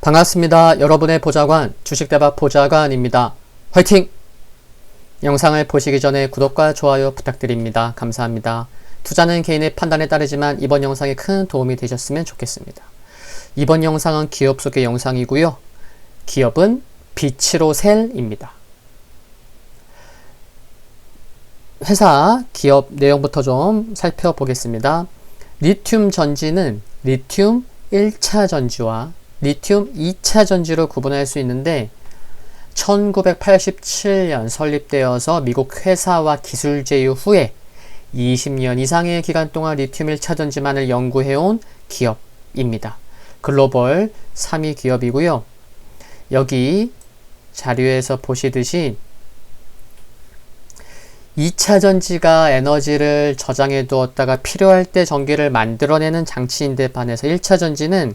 반갑습니다. 여러분의 보좌관, 주식대박 보좌관입니다. 화이팅! 영상을 보시기 전에 구독과 좋아요 부탁드립니다. 감사합니다. 투자는 개인의 판단에 따르지만 이번 영상이 큰 도움이 되셨으면 좋겠습니다. 이번 영상은 기업 소개 영상이고요. 기업은 비치로셀입니다. 회사 기업 내용부터 좀 살펴보겠습니다. 리튬 전지는 리튬 1차 전지와 리튬 2차 전지로 구분할 수 있는데 1987년 설립되어서 미국 회사와 기술 제휴 후에 20년 이상의 기간 동안 리튬 1차 전지만을 연구해온 기업입니다. 글로벌 3위 기업이고요. 여기 자료에서 보시듯이 2차 전지가 에너지를 저장해 두었다가 필요할 때 전기를 만들어내는 장치인데 반해서 1차 전지는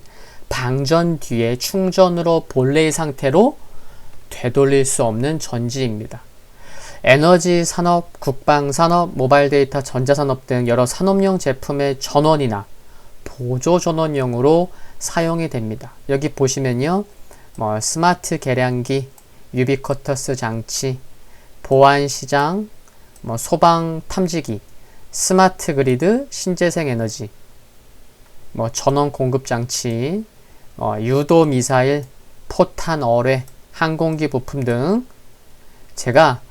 방전 뒤에 충전으로 본래의 상태로 되돌릴 수 없는 전지입니다. 에너지 산업, 국방 산업, 모바일 데이터, 전자산업 등 여러 산업용 제품의 전원이나 보조 전원용으로 사용이 됩니다. 여기 보시면요, 스마트 계량기, 유비쿼터스 장치, 보안 시장, 소방 탐지기, 스마트 그리드, 신재생 에너지, 전원 공급 장치, 유도 미사일, 포탄 어뢰, 항공기 부품 등 제가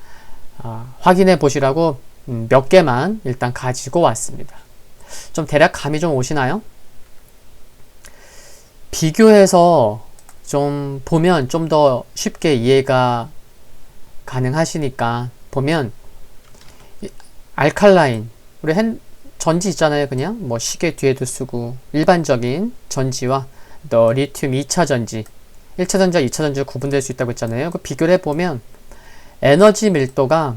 확인해 보시라고 몇 개만 일단 가지고 왔습니다. 좀 대략 감이 좀 오시나요? 비교해서 좀 보면 좀 더 쉽게 이해가 가능하시니까 보면 알칼라인, 우리 전지 있잖아요. 그냥 시계 뒤에도 쓰고 일반적인 전지와 또 리튬 2차 전지, 1차 전지와 2차 전지로 구분될 수 있다고 했잖아요. 그 비교를 해보면 에너지 밀도가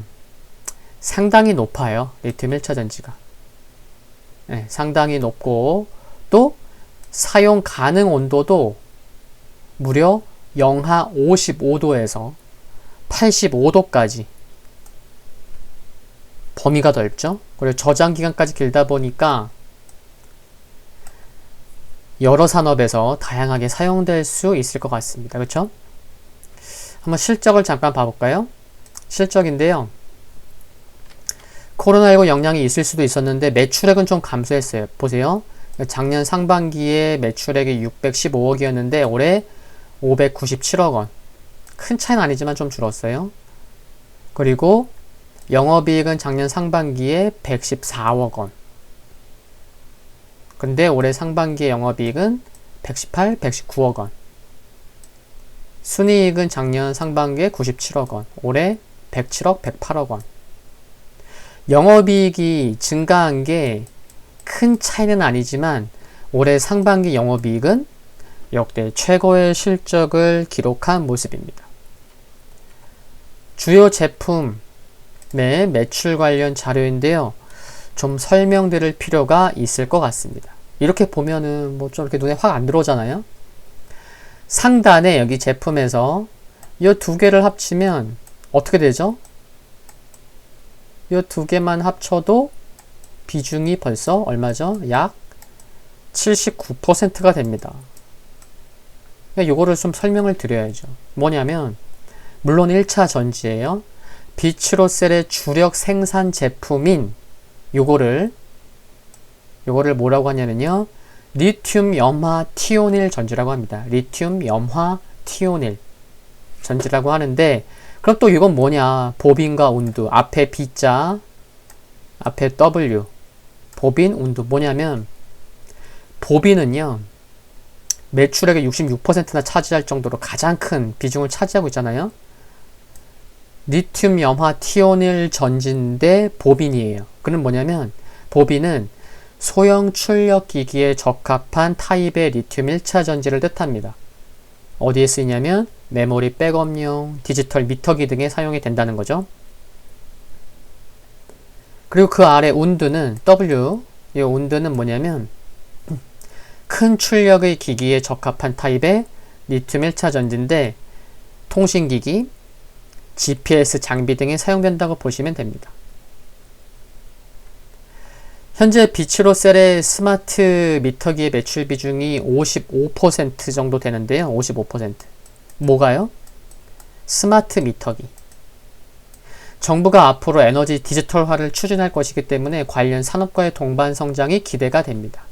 상당히 높아요. 리튬 1차 전지가. 네, 상당히 높고 또 사용 가능 온도도 무려 영하 55도에서 85도까지 범위가 넓죠. 그리고 저장 기간까지 길다 보니까 여러 산업에서 다양하게 사용될 수 있을 것 같습니다. 그렇죠? 한번 실적을 잠깐 봐볼까요? 실적인데요. 코로나19 영향이 있을 수도 있었는데 매출액은 좀 감소했어요. 보세요. 작년 상반기에 매출액이 615억이었는데 올해 597억 원. 큰 차이는 아니지만 좀 줄었어요. 그리고 영업이익은 작년 상반기에 114억 원. 근데 올해 상반기의 영업이익은 118, 119억 원. 순이익은 작년 상반기에 97억 원. 올해 107억, 108억 원. 영업이익이 증가한 게 큰 차이는 아니지만 올해 상반기 영업이익은 역대 최고의 실적을 기록한 모습입니다. 주요 제품 매출 관련 자료인데요. 좀 설명드릴 필요가 있을 것 같습니다. 이렇게 보면은 좀 이렇게 눈에 확 안 들어오잖아요. 상단에 여기 제품에서 이 두 개를 합치면 어떻게 되죠? 이 두 개만 합쳐도 비중이 벌써 얼마죠? 약 79%가 됩니다. 요거를 좀 설명을 드려야죠. 뭐냐면 물론 1차 전지예요. 비치로셀의 주력 생산 제품인 요거를 뭐라고 하냐면요, 리튬 염화 티오닐 전지라고 합니다. 리튬 염화 티오닐 전지라고 하는데, 그럼 또 이건 뭐냐? 보빈과 운두, 앞에 B자, 앞에 W, 보빈, 운두. 뭐냐면 보빈은요, 매출액의 66%나 차지할 정도로 가장 큰 비중을 차지하고 있잖아요. 리튬 염화 티오닐 전지인데 보빈이에요. 그는 뭐냐면 보빈은 소형 출력 기기에 적합한 타입의 리튬 1차 전지를 뜻합니다. 어디에 쓰이냐면 메모리 백업용, 디지털 미터기 등에 사용이 된다는 거죠. 그리고 그 아래 운두는 W, 이 운두는 뭐냐면 큰 출력의 기기에 적합한 타입의 리튬 1차 전지인데 통신기기, GPS 장비 등에 사용된다고 보시면 됩니다. 현재 비츠로셀의 스마트 미터기의 매출 비중이 55% 정도 되는데요. 55%. 뭐가요? 스마트 미터기. 정부가 앞으로 에너지 디지털화를 추진할 것이기 때문에 관련 산업과의 동반 성장이 기대가 됩니다.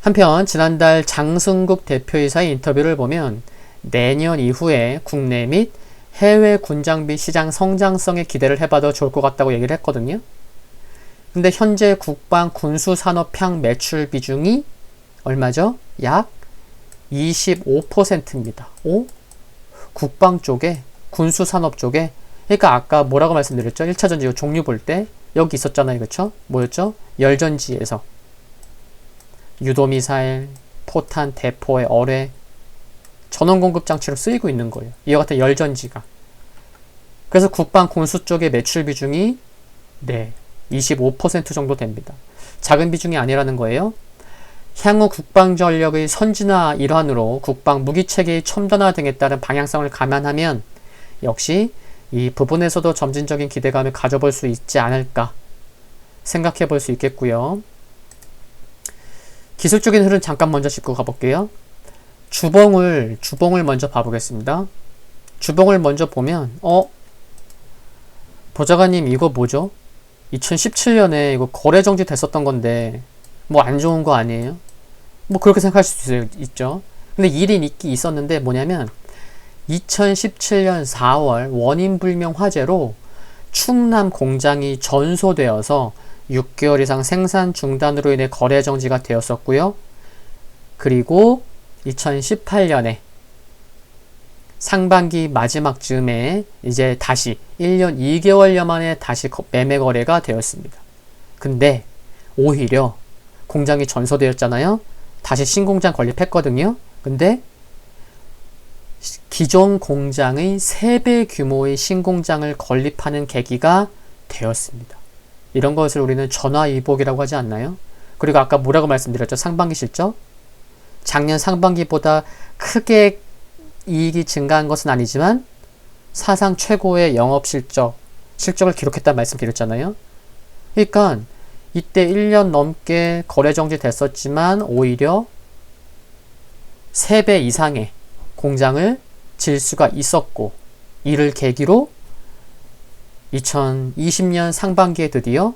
한편 지난달 장승국 대표이사의 인터뷰를 보면 내년 이후에 국내 및 해외 군장비 시장 성장성에 기대를 해봐도 좋을 것 같다고 얘기를 했거든요. 근데 현재 국방 군수산업향 매출 비중이 얼마죠? 약 25%입니다. 국방 쪽에, 군수산업 쪽에. 그러니까 아까 뭐라고 말씀드렸죠? 1차 전지 종류 볼 때 여기 있었잖아요. 그쵸? 뭐였죠? 열전지에서 유도미사일, 포탄, 대포의 어뢰, 전원 공급 장치로 쓰이고 있는 거예요. 이와 같은 열전지가. 그래서 국방 군수 쪽의 매출 비중이 25% 정도 됩니다. 작은 비중이 아니라는 거예요. 향후 국방전력의 선진화 일환으로 국방 무기체계의 첨단화 등에 따른 방향성을 감안하면 역시 이 부분에서도 점진적인 기대감을 가져볼 수 있지 않을까 생각해 볼 수 있겠고요. 기술적인 흐름 잠깐 먼저 짚고 가볼게요. 주봉을 먼저 봐보겠습니다. 주봉을 먼저 보면 보좌관님 이거 뭐죠? 2017년에 이거 거래 정지 됐었던 건데 뭐 안 좋은 거 아니에요? 뭐 그렇게 생각할 수 있죠. 근데 일이 있었는데 뭐냐면 2017년 4월 원인 불명 화재로 충남 공장이 전소되어서 6개월 이상 생산 중단으로 인해 거래 정지가 되었었고요. 그리고 2018년에 상반기 마지막 즈음에 이제 다시 1년 2개월여 만에 다시 매매 거래가 되었습니다. 근데 오히려 공장이 전소되었잖아요. 다시 신공장 건립했거든요. 근데 기존 공장의 3배 규모의 신공장을 건립하는 계기가 되었습니다. 이런 것을 우리는 전화위복이라고 하지 않나요? 그리고 아까 뭐라고 말씀드렸죠? 상반기 실적? 작년 상반기보다 크게 이익이 증가한 것은 아니지만 사상 최고의 실적을 기록했다는 말씀 드렸잖아요. 그러니까 이때 1년 넘게 거래 정지 됐었지만 오히려 3배 이상의 공장을 질 수가 있었고 이를 계기로 2020년 상반기에 드디어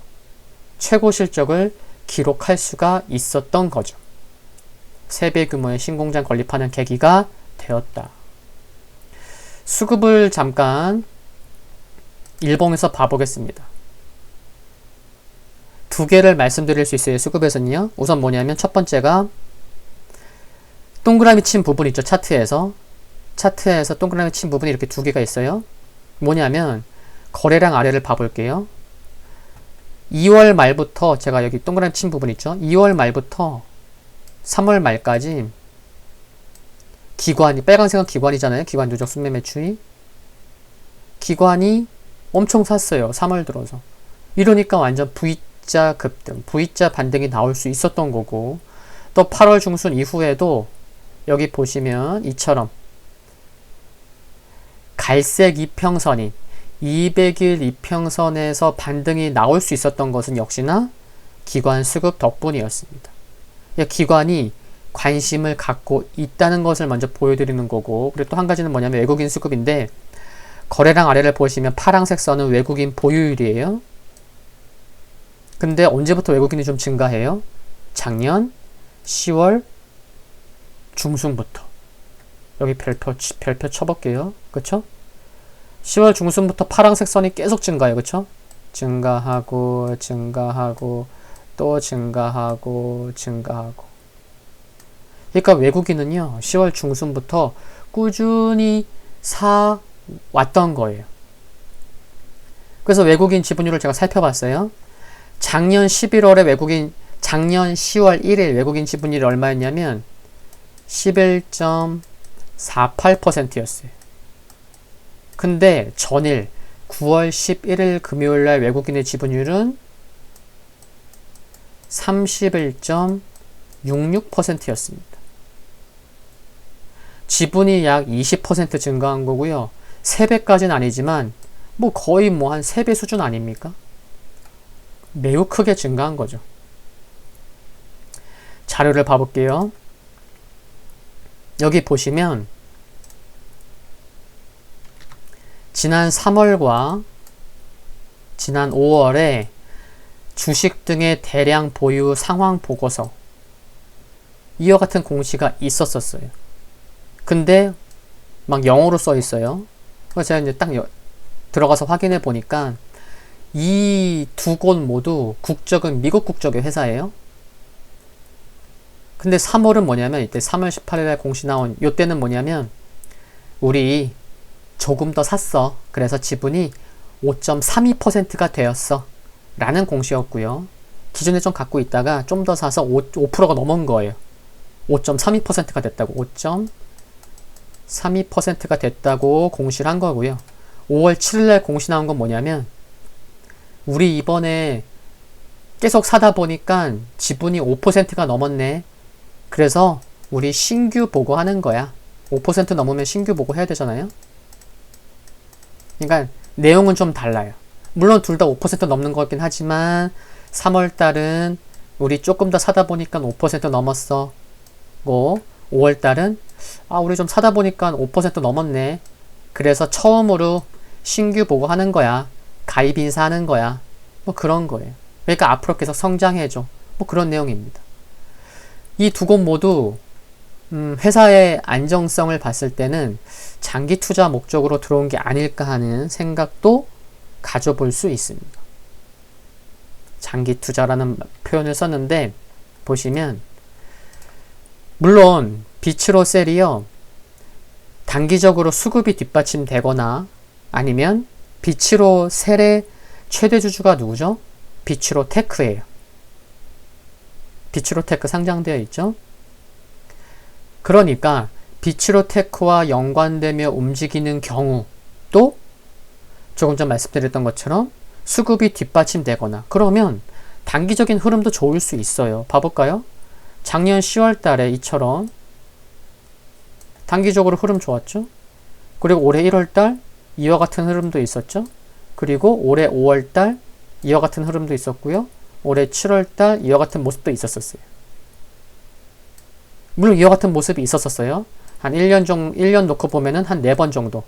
최고 실적을 기록할 수가 있었던 거죠. 3배 규모의 신공장 건립하는 계기가 되었다. 수급을 잠깐 일봉에서 봐보겠습니다. 2개를 말씀드릴 수 있어요. 수급에서는요. 우선 뭐냐면 첫 번째가 동그라미 친 부분 있죠. 차트에서 동그라미 친 부분이 이렇게 2개가 있어요. 뭐냐면 거래량 아래를 봐볼게요. 2월 말부터 제가 여기 동그라미 친 부분 있죠. 2월 말부터 3월 말까지 기관이, 빨간색은 기관이잖아요. 기관 누적 순매 매출이. 기관이 엄청 샀어요. 3월 들어서. 이러니까 완전 V자 급등, V자 반등이 나올 수 있었던 거고, 또 8월 중순 이후에도 여기 보시면 이처럼 갈색 이평선인 200일 이평선에서 반등이 나올 수 있었던 것은 역시나 기관 수급 덕분이었습니다. 기관이 관심을 갖고 있다는 것을 먼저 보여드리는 거고, 그리고 또 한 가지는 뭐냐면 외국인 수급인데, 거래량 아래를 보시면 파란색 선은 외국인 보유율이에요. 근데 언제부터 외국인이 좀 증가해요? 작년 10월 중순부터. 여기 별표 쳐볼게요. 그쵸? 10월 중순부터 파란색 선이 계속 증가해요. 그쵸? 증가하고 또 증가하고. 그러니까 외국인은요, 10월 중순부터 꾸준히 사 왔던 거예요. 그래서 외국인 지분율을 제가 살펴봤어요. 작년 10월 1일 외국인 지분율이 얼마였냐면 11.48%였어요. 근데 전일 9월 11일 금요일날 외국인의 지분율은 31.66%였습니다. 지분이 약 20% 증가한 거고요. 3배까지는 아니지만 뭐 거의 한 3배 수준 아닙니까? 매우 크게 증가한 거죠. 자료를 봐볼게요. 여기 보시면 지난 3월과 지난 5월에 주식 등의 대량 보유 상황 보고서 이와 같은 공시가 있었어요. 근데 막 영어로 써 있어요. 그래서 제가 이제 딱 들어가서 확인해 보니까 이 두 곳 모두 국적은 미국 국적의 회사예요. 근데 3월은 뭐냐면 이때 3월 18일에 공시 나온 요때는 뭐냐면 우리 조금 더 샀어. 그래서 지분이 5.32%가 되었어. 라는 공시였고요. 기존에 좀 갖고 있다가 좀 더 사서 5%가 넘은 거예요. 5.32%가 됐다고. 5.32%가 됐다고 공시를 한 거고요. 5월 7일날 공시 나온 건 뭐냐면 우리 이번에 계속 사다 보니까 지분이 5%가 넘었네. 그래서 우리 신규 보고하는 거야. 5% 넘으면 신규 보고해야 되잖아요. 그러니까 내용은 좀 달라요. 물론 둘 다 5% 넘는 거긴 하지만 3월달은 우리 조금 더 사다 보니까 5% 넘었어. 5월달은 우리 좀 사다 보니까 5% 넘었네. 그래서 처음으로 신규 보고하는 거야. 가입 인사하는 거야. 뭐 그런 거예요. 그러니까 앞으로 계속 성장해줘. 뭐 그런 내용입니다. 이 두 곳 모두 회사의 안정성을 봤을 때는 장기 투자 목적으로 들어온 게 아닐까 하는 생각도 가져볼 수 있습니다. 장기 투자라는 표현을 썼는데 보시면 물론 비츠로 셀이요 단기적으로 수급이 뒷받침되거나 아니면 비츠로 셀의 최대 주주가 누구죠? 비츠로 테크예요. 비츠로 테크 상장되어 있죠. 그러니까 비츠로 테크와 연관되며 움직이는 경우 또 조금 전 말씀드렸던 것처럼 수급이 뒷받침되거나 그러면 단기적인 흐름도 좋을 수 있어요. 봐볼까요? 작년 10월 달에 이처럼 단기적으로 흐름 좋았죠. 그리고 올해 1월 달 이와 같은 흐름도 있었죠. 그리고 올해 5월 달 이와 같은 흐름도 있었고요. 올해 7월 달 이와 같은 모습도 있었어요. 물론 이와 같은 모습이 있었어요. 한 1년 놓고 보면은 한 4번 정도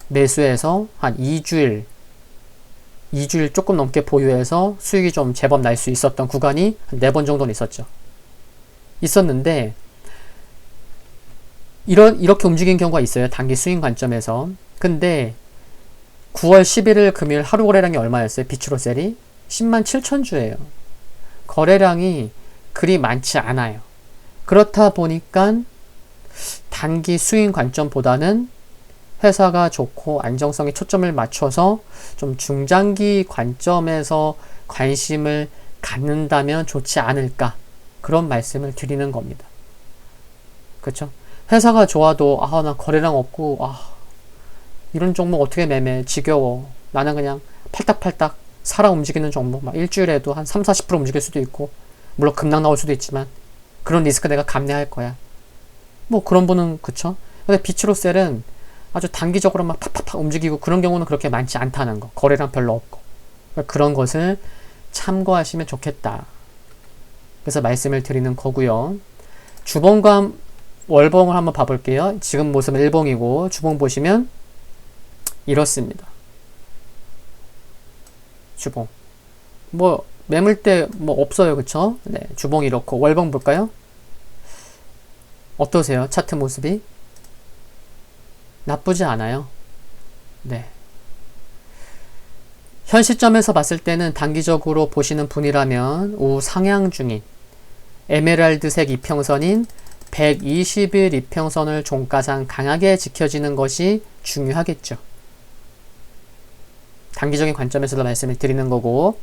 매수해서 한 2주일 조금 넘게 보유해서 수익이 좀 제법 날 수 있었던 구간이 한 4번 정도는 있었는데 이렇게 움직인 경우가 있어요. 단기 스윙 관점에서. 근데 9월 11일 금요일 하루 거래량이 얼마였어요? 비츠로셀이 10만 7천 주예요. 거래량이 그리 많지 않아요. 그렇다 보니까 단기 스윙 관점보다는 회사가 좋고 안정성에 초점을 맞춰서 좀 중장기 관점에서 관심을 갖는다면 좋지 않을까 그런 말씀을 드리는 겁니다. 그렇죠? 회사가 좋아도 나 거래량 없고 이런 종목 어떻게 매매 지겨워. 나는 그냥 팔딱팔딱 살아 움직이는 종목 막 일주일에도 한 30-40% 움직일 수도 있고 물론 급락 나올 수도 있지만 그런 리스크 내가 감내할 거야. 뭐 그런 분은 그쵸? 근데 비츠로셀은 아주 단기적으로 막 팍팍팍 움직이고 그런 경우는 그렇게 많지 않다는 거. 거래량 별로 없고. 그런 것을 참고하시면 좋겠다. 그래서 말씀을 드리는 거고요. 주봉과 월봉을 한번 봐볼게요. 지금 모습은 일봉이고 주봉 보시면 이렇습니다. 주봉. 뭐 매물대 뭐 없어요. 그쵸? 네, 주봉 이렇고 월봉 볼까요? 어떠세요? 차트 모습이? 나쁘지 않아요. 네. 현 시점에서 봤을 때는 단기적으로 보시는 분이라면 우상향 중인 에메랄드색 이평선인 120일 이평선을 종가상 강하게 지켜지는 것이 중요하겠죠. 단기적인 관점에서도 말씀을 드리는 거고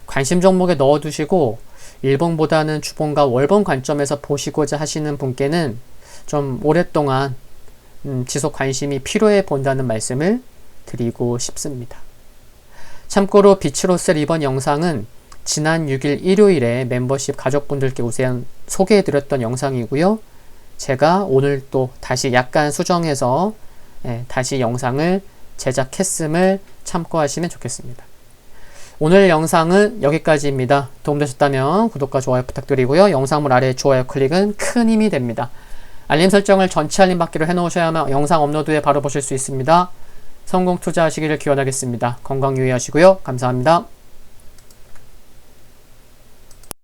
관심 종목에 넣어두시고 일봉보다는 주봉과 월봉 관점에서 보시고자 하시는 분께는 좀 오랫동안 지속 관심이 필요해 본다는 말씀을 드리고 싶습니다. 참고로 비츠로셀 이번 영상은 지난 6일 일요일에 멤버십 가족분들께 우선 소개해드렸던 영상이고요. 제가 오늘 또 다시 약간 수정해서 다시 영상을 제작했음을 참고하시면 좋겠습니다. 오늘 영상은 여기까지입니다. 도움되셨다면 구독과 좋아요 부탁드리고요. 영상물 아래 좋아요 클릭은 큰 힘이 됩니다. 알림 설정을 전체 알림 받기로 해놓으셔야만 영상 업로드 후에 바로 보실 수 있습니다. 성공 투자하시기를 기원하겠습니다. 건강 유의하시고요. 감사합니다.